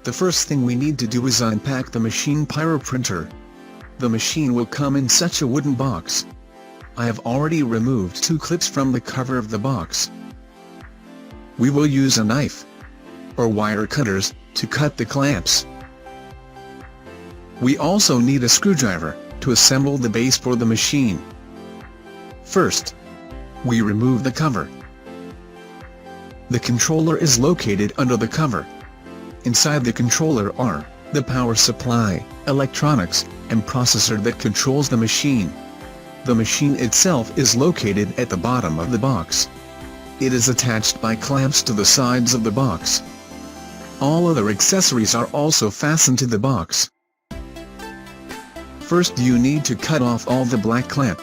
The first thing we need to do is unpack the machine Pyroprinter. The machine will come in such a wooden box. I have already removed 2 clips from the cover of the box. We will use a knife or wire cutters to cut the clamps. We also need a screwdriver to assemble the base for the machine. First, we remove the cover. The controller is located under the cover. Inside the controller are the power supply, electronics, and processor that controls the machine. The machine itself is located at the bottom of the box. It is attached by clamps to the sides of the box. All other accessories are also fastened to the box. First, you need to cut off all the black clamp.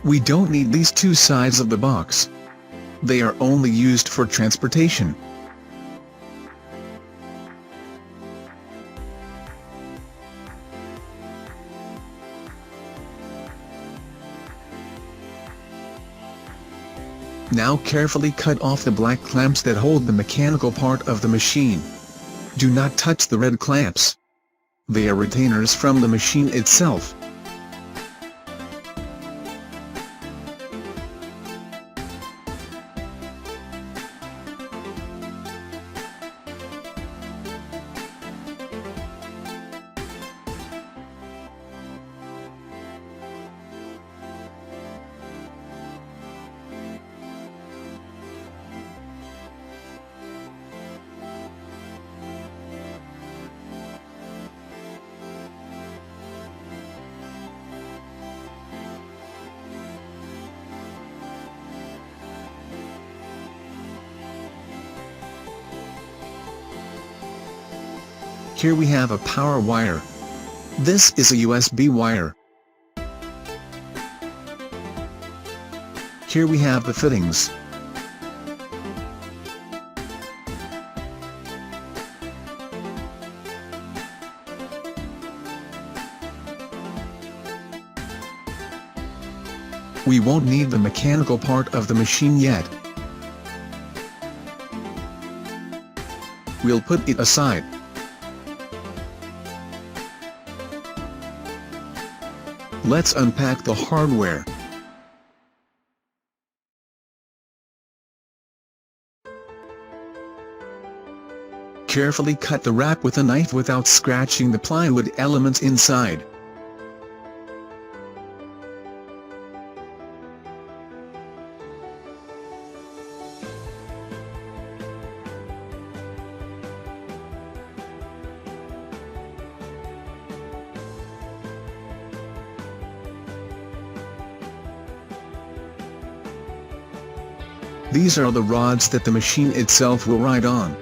We don't need these 2 sides of the box. They are only used for transportation. Now carefully cut off the black clamps that hold the mechanical part of the machine. Do not touch the red clamps. They are retainers from the machine itself. Here we have a power wire. This is a USB wire. Here we have the fittings. We won't need the mechanical part of the machine yet. We'll put it aside. Let's unpack the hardware. Carefully cut the wrap with a knife without scratching the plywood elements inside. These are the rods that the machine itself will ride on.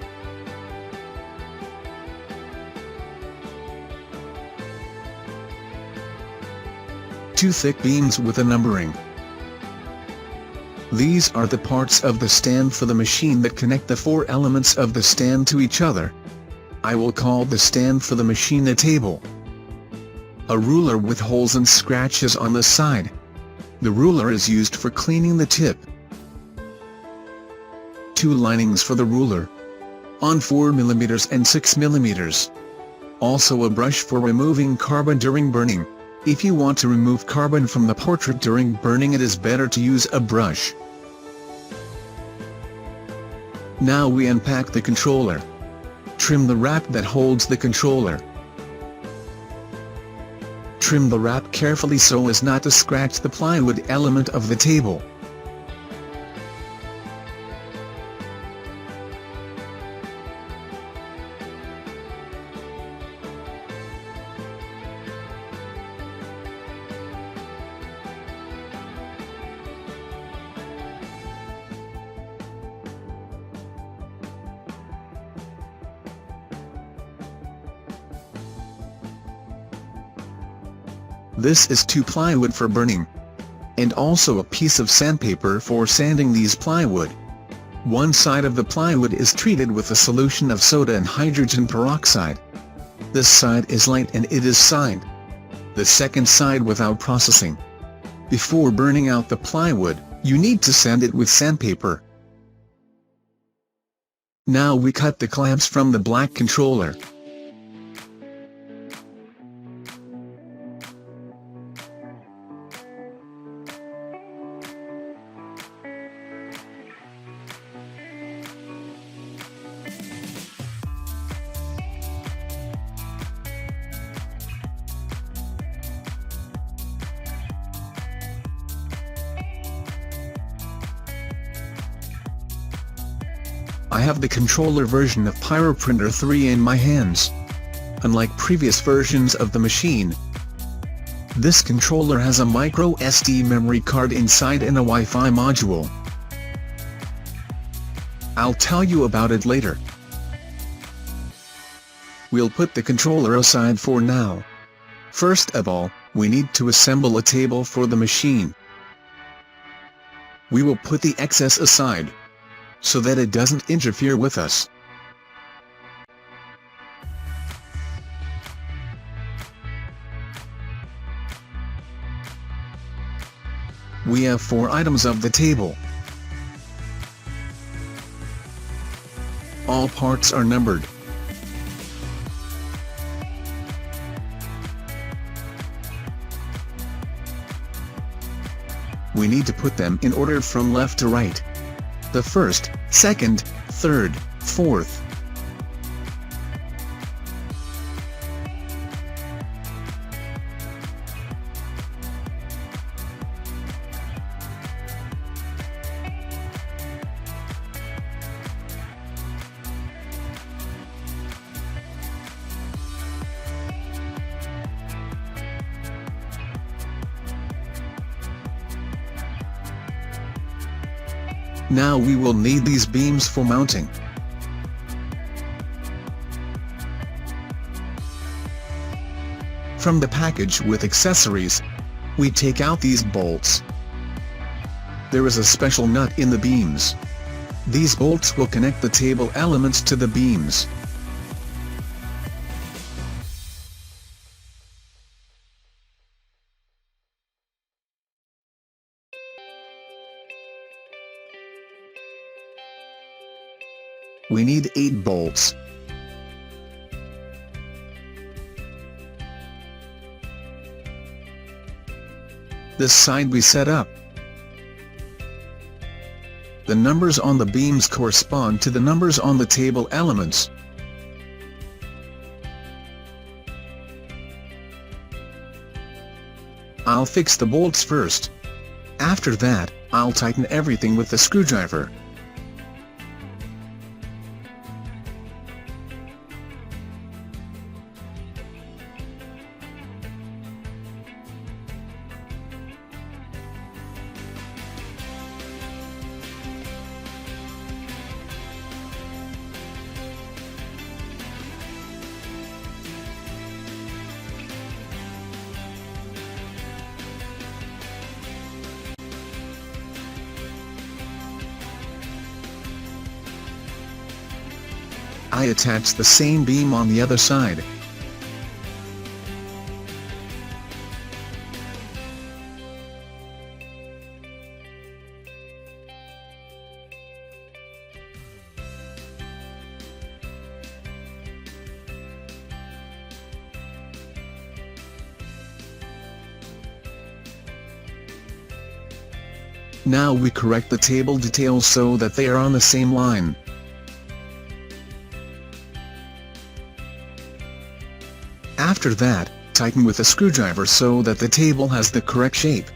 Two thick beams with a numbering. These are the parts of the stand for the machine that connect the 4 elements of the stand to each other. I will call the stand for the machine a table. A ruler with holes and scratches on the side. The ruler is used for cleaning the tip. 2 linings for the ruler, on 4 mm and 6 mm. Also a brush for removing carbon during burning. If you want to remove carbon from the portrait during burning, it is better to use a brush. Now we unpack the controller. Trim the wrap that holds the controller. Trim the wrap carefully so as not to scratch the plywood element of the table. This is 2 plywood for burning, and also a piece of sandpaper for sanding these plywood. One side of the plywood is treated with a solution of soda and hydrogen peroxide. This side is light and it is signed. The second side without processing. Before burning out the plywood, you need to sand it with sandpaper. Now we cut the clamps from the black controller. I have the controller version of Pyroprinter 3 in my hands. Unlike previous versions of the machine, this controller has a micro SD memory card inside and a Wi-Fi module. I'll tell you about it later. We'll put the controller aside for now. First of all, we need to assemble a table for the machine. We will put the excess aside, so that it doesn't interfere with us. We have 4 items of the table. All parts are numbered. We need to put them in order from left to right. The first, second, third, fourth. Now we will need these beams for mounting. From the package with accessories, we take out these bolts. There is a special nut in the beams. These bolts will connect the table elements to the beams. We need 8 bolts. This side we set up. The numbers on the beams correspond to the numbers on the table elements. I'll fix the bolts first. After that, I'll tighten everything with the screwdriver. I attach the same beam on the other side. Now we correct the table details so that they are on the same line. After that, tighten with a screwdriver so that the table has the correct shape.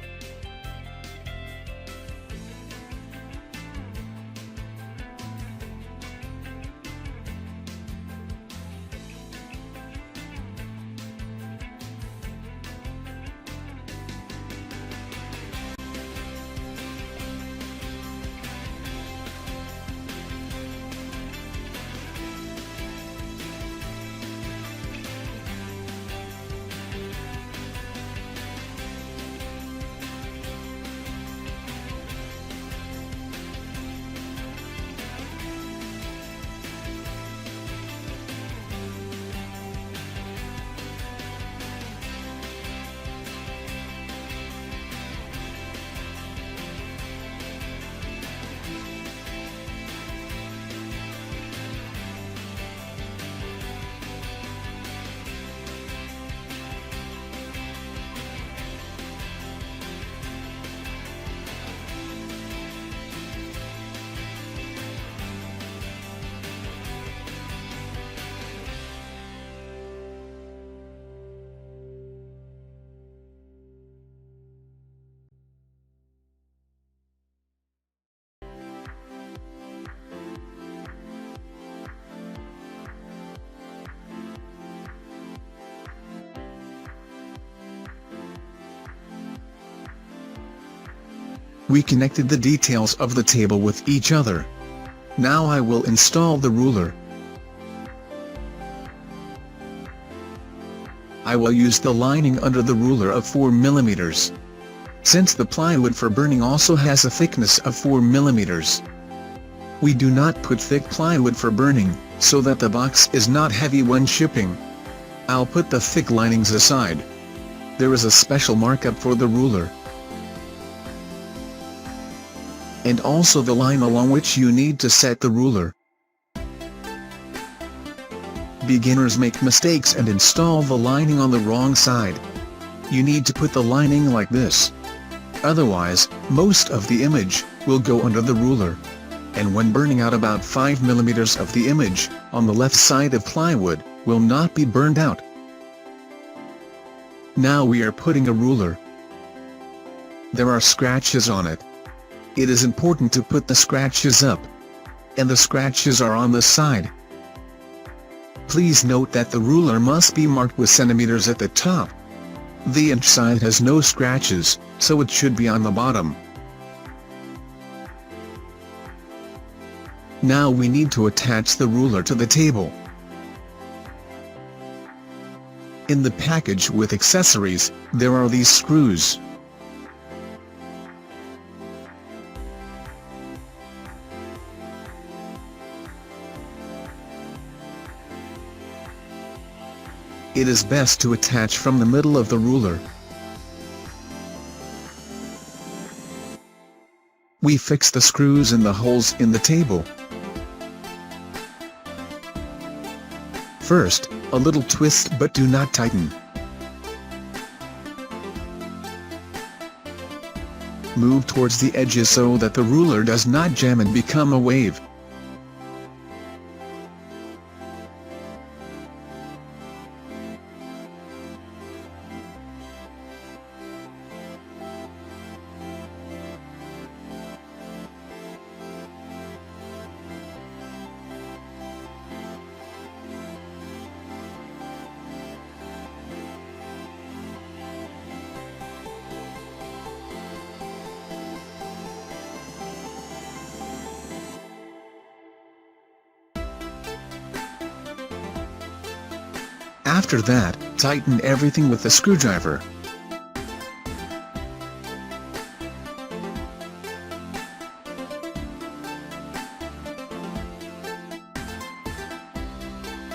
We connected the details of the table with each other. Now I will install the ruler. I will use the lining under the ruler of 4 mm. Since the plywood for burning also has a thickness of 4 mm. We do not put thick plywood for burning, so that the box is not heavy when shipping. I'll put the thick linings aside. There is a special markup for the ruler, and also the line along which you need to set the ruler. Beginners make mistakes and install the lining on the wrong side. You need to put the lining like this. Otherwise, most of the image will go under the ruler. And when burning out, about 5 mm of the image, on the left side of plywood, will not be burned out. Now we are putting a ruler. There are scratches on it. It is important to put the scratches up. And the scratches are on the side. Please note that the ruler must be marked with centimeters at the top. The inch side has no scratches, so it should be on the bottom. Now we need to attach the ruler to the table. In the package with accessories, there are these screws. It is best to attach from the middle of the ruler. We fix the screws in the holes in the table. First, a little twist, but do not tighten. Move towards the edges so that the ruler does not jam and become a wave. After that, tighten everything with a screwdriver.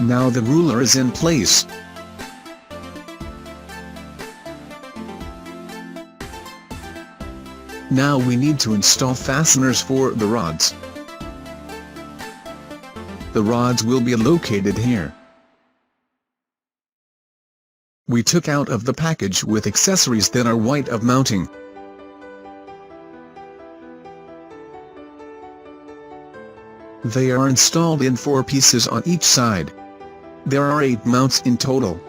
Now the ruler is in place. Now we need to install fasteners for the rods. The rods will be located here. We took out of the package with accessories that are white of mounting. They are installed in 4 pieces on each side. There are 8 mounts in total.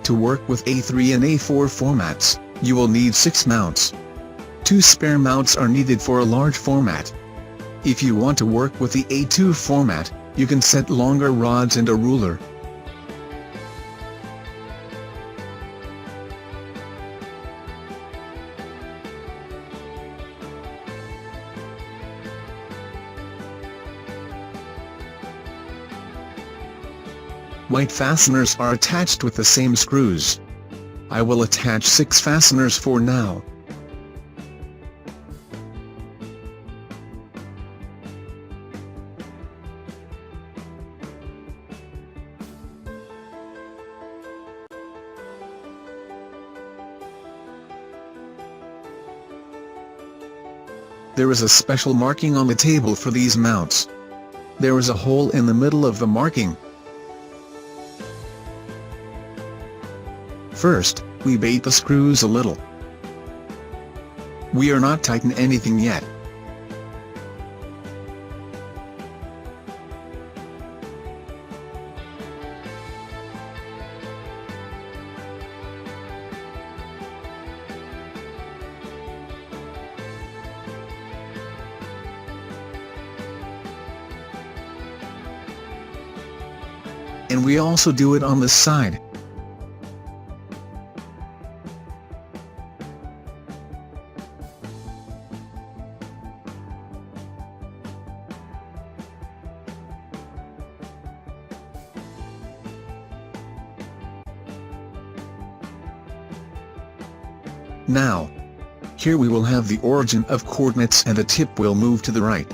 To work with A3 and A4 formats, you will need 6 mounts. 2 spare mounts are needed for a large format. If you want to work with the A2 format, you can set longer rods and a ruler. White fasteners are attached with the same screws. I will attach 6 fasteners for now. There is a special marking on the table for these mounts. There is a hole in the middle of the marking. First, we bait the screws a little. We are not tightening anything yet. And we also do it on this side. Now, here we will have the origin of coordinates and the tip will move to the right.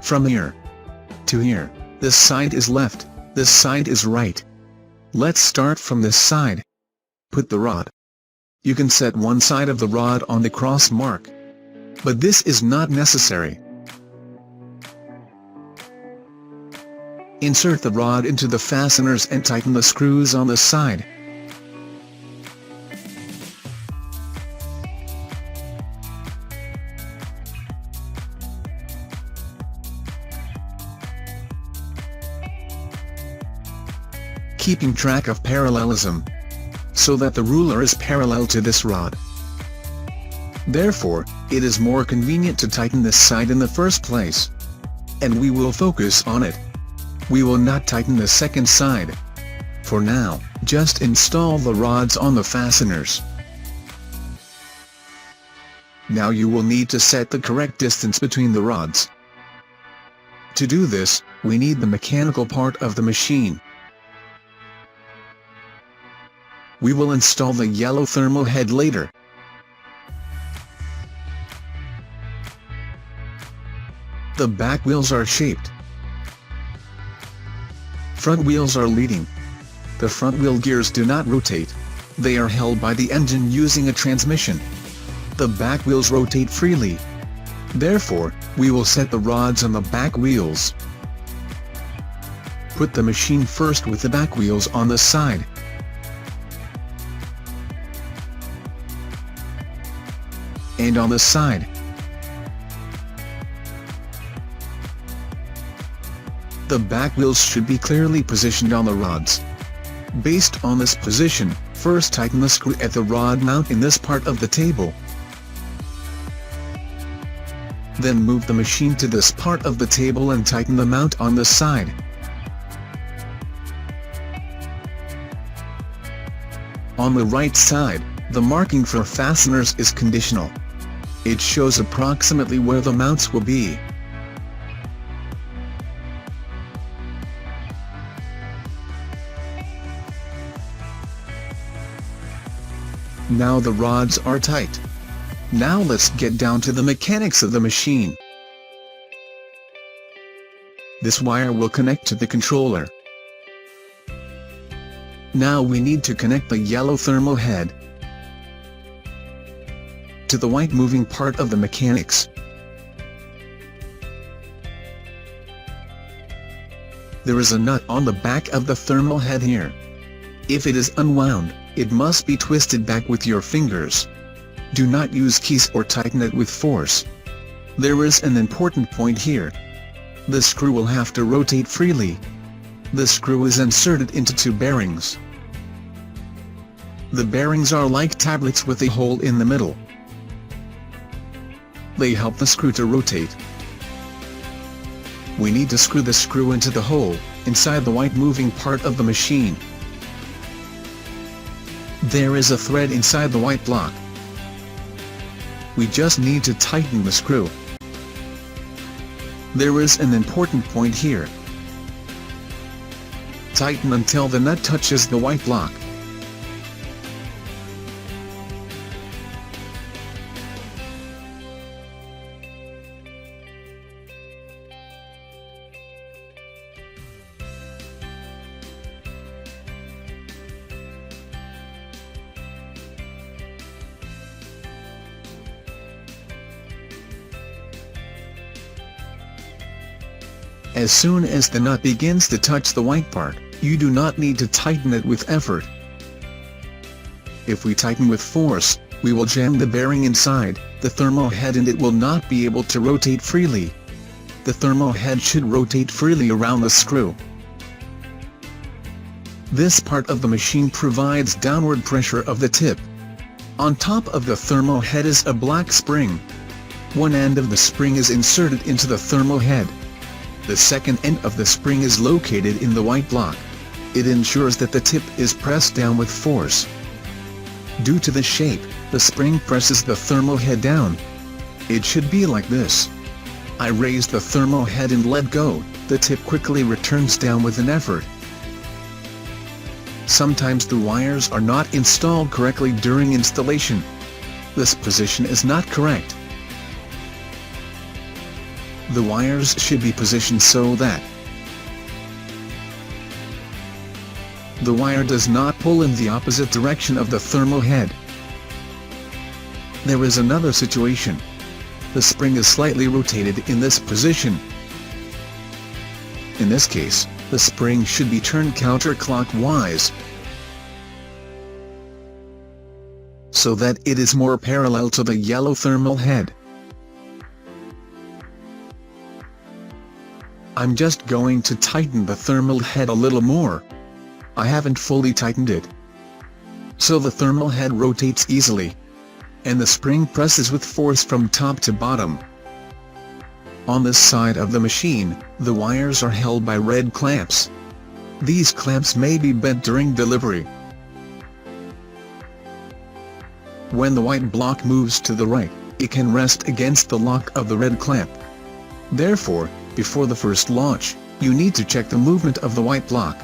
From here to here, this side is left, this side is right. Let's start from this side. Put the rod. You can set one side of the rod on the cross mark. But this is not necessary. Insert the rod into the fasteners and tighten the screws on the side. Keeping track of parallelism, so that the ruler is parallel to this rod. Therefore, it is more convenient to tighten this side in the first place. And we will focus on it. We will not tighten the second side. For now, just install the rods on the fasteners. Now you will need to set the correct distance between the rods. To do this, we need the mechanical part of the machine. We will install the yellow thermal head later. The back wheels are shaped. Front wheels are leading. The front wheel gears do not rotate. They are held by the engine using a transmission. The back wheels rotate freely. Therefore, we will set the rods on the back wheels. Put the machine first with the back wheels on the side. And on the side. The back wheels should be clearly positioned on the rods. Based on this position, first tighten the screw at the rod mount in this part of the table. Then move the machine to this part of the table and tighten the mount on the side. On the right side, the marking for fasteners is conditional. It shows approximately where the mounts will be. Now the rods are tight. Now let's get down to the mechanics of the machine. This wire will connect to the controller. Now we need to connect the yellow thermal head to the white moving part of the mechanics. There is a nut on the back of the thermal head here. If it is unwound, it must be twisted back with your fingers. Do not use keys or tighten it with force. There is an important point here. The screw will have to rotate freely. The screw is inserted into two bearings. The bearings are like tablets with a hole in the middle. They help the screw to rotate. We need to screw the screw into the hole, inside the white moving part of the machine. There is a thread inside the white block. We just need to tighten the screw. There is an important point here. Tighten until the nut touches the white block. As soon as the nut begins to touch the white part, you do not need to tighten it with effort. If we tighten with force, we will jam the bearing inside the thermal head and it will not be able to rotate freely. The thermal head should rotate freely around the screw. This part of the machine provides downward pressure of the tip. On top of the thermal head is a black spring. One end of the spring is inserted into the thermal head. The second end of the spring is located in the white block. It ensures that the tip is pressed down with force. Due to the shape, the spring presses the thermal head down. It should be like this. I raise the thermal head and let go, the tip quickly returns down with an effort. Sometimes the wires are not installed correctly during installation. This position is not correct. The wires should be positioned so that the wire does not pull in the opposite direction of the thermal head. There is another situation. The spring is slightly rotated in this position. In this case, the spring should be turned counterclockwise, so that it is more parallel to the yellow thermal head. I'm just going to tighten the thermal head a little more. I haven't fully tightened it. So the thermal head rotates easily, and the spring presses with force from top to bottom. On this side of the machine, the wires are held by red clamps. These clamps may be bent during delivery. When the white block moves to the right, it can rest against the lock of the red clamp. Therefore, before the first launch, you need to check the movement of the white block.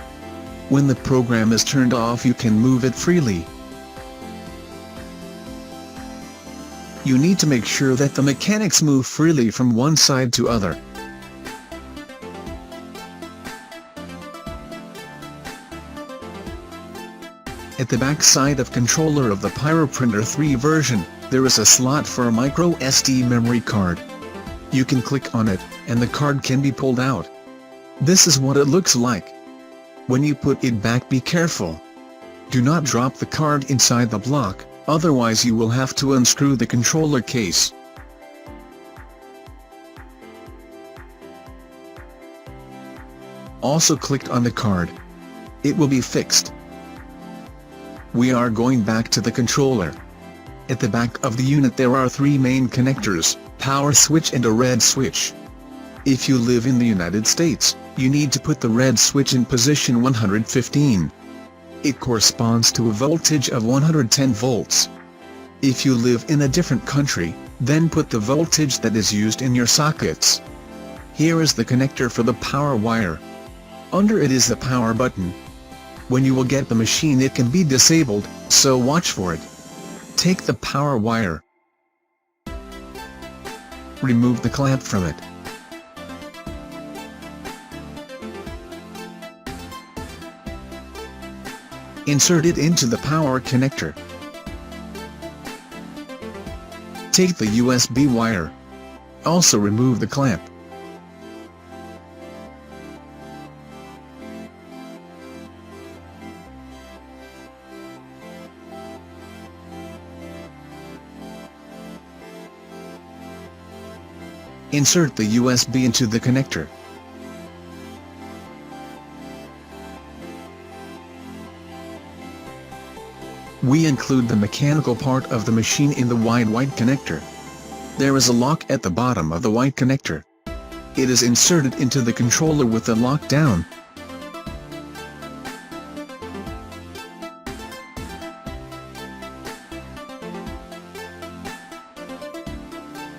When the program is turned off, you can move it freely. You need to make sure that the mechanics move freely from one side to other. At the back side of controller of the Pyroprinter 3 version, there is a slot for a micro SD memory card. You can click on it, and the card can be pulled out. This is what it looks like. When you put it back, be careful. Do not drop the card inside the block, otherwise you will have to unscrew the controller case. Also click on the card. It will be fixed. We are going back to the controller. At the back of the unit there are 3 main connectors, power switch and a red switch. If you live in the United States, you need to put the red switch in position 115. It corresponds to a voltage of 110 volts. If you live in a different country, then put the voltage that is used in your sockets. Here is the connector for the power wire. Under it is the power button. When you will get the machine, it can be disabled, so watch for it. Take the power wire. Remove the clamp from it. Insert it into the power connector. Take the USB wire. Also remove the clamp. Insert the USB into the connector. We include the mechanical part of the machine in the wide white connector. There is a lock at the bottom of the white connector. It is inserted into the controller with the lock down.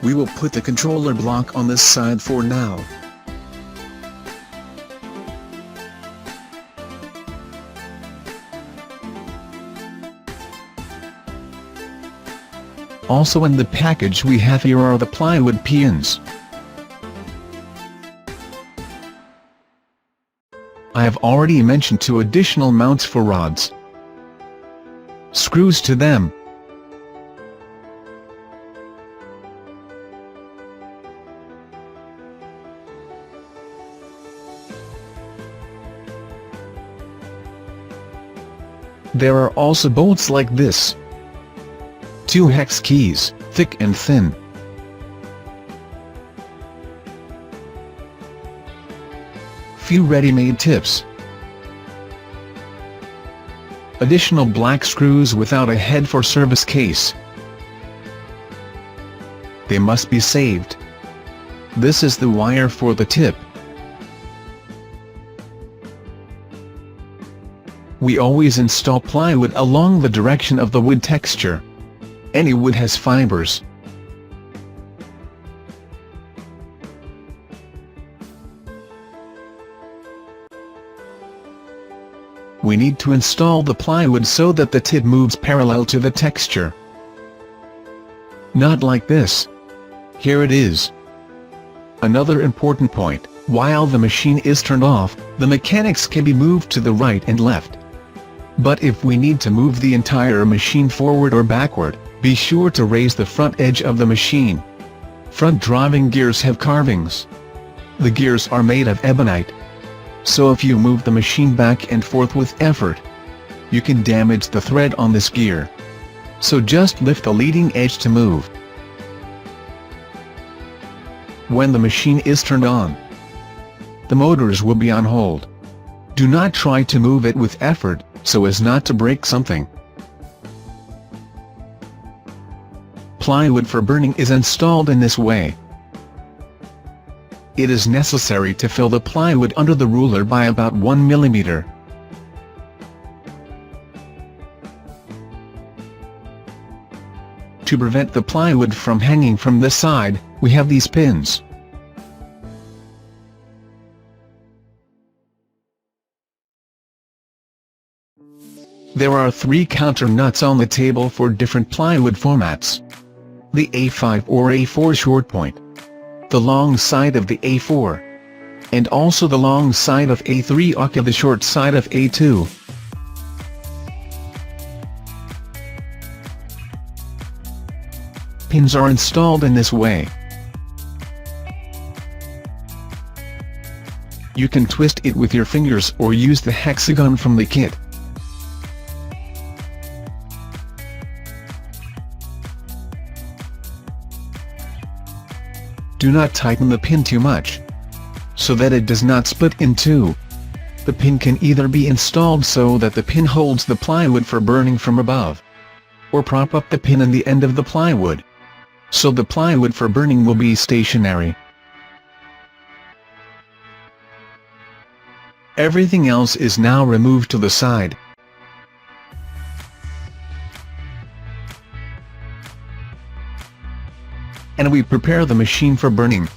We will put the controller block on this side for now. Also in the package we have here are the plywood pins. I have already mentioned 2 additional mounts for rods. Screws to them. There are also bolts like this. 2 hex keys, thick and thin. Few ready-made tips. Additional black screws without a head for service case. They must be saved. This is the wire for the tip. We always install plywood along the direction of the wood texture. Any wood has fibers. We need to install the plywood so that the tip moves parallel to the texture. Not like this. Here it is. Another important point, while the machine is turned off, the mechanics can be moved to the right and left. But if we need to move the entire machine forward or backward, be sure to raise the front edge of the machine. Front driving gears have carvings. The gears are made of ebonite. So if you move the machine back and forth with effort, you can damage the thread on this gear. So just lift the leading edge to move. When the machine is turned on, the motors will be on hold. Do not try to move it with effort, so as not to break something. Plywood for burning is installed in this way. It is necessary to fill the plywood under the ruler by about 1 mm. To prevent the plywood from hanging from the side, we have these pins. There are 3 counter nuts on the table for different plywood formats. The A5 or A4 short point, the long side of the A4, and also the long side of A3 or the short side of A2. Pins are installed in this way. You can twist it with your fingers or use the hexagon from the kit. Do not tighten the pin too much, so that it does not split in two. The pin can either be installed so that the pin holds the plywood for burning from above, or prop up the pin in the end of the plywood, so the plywood for burning will be stationary. Everything else is now removed to the side. And we prepare the machine for burning.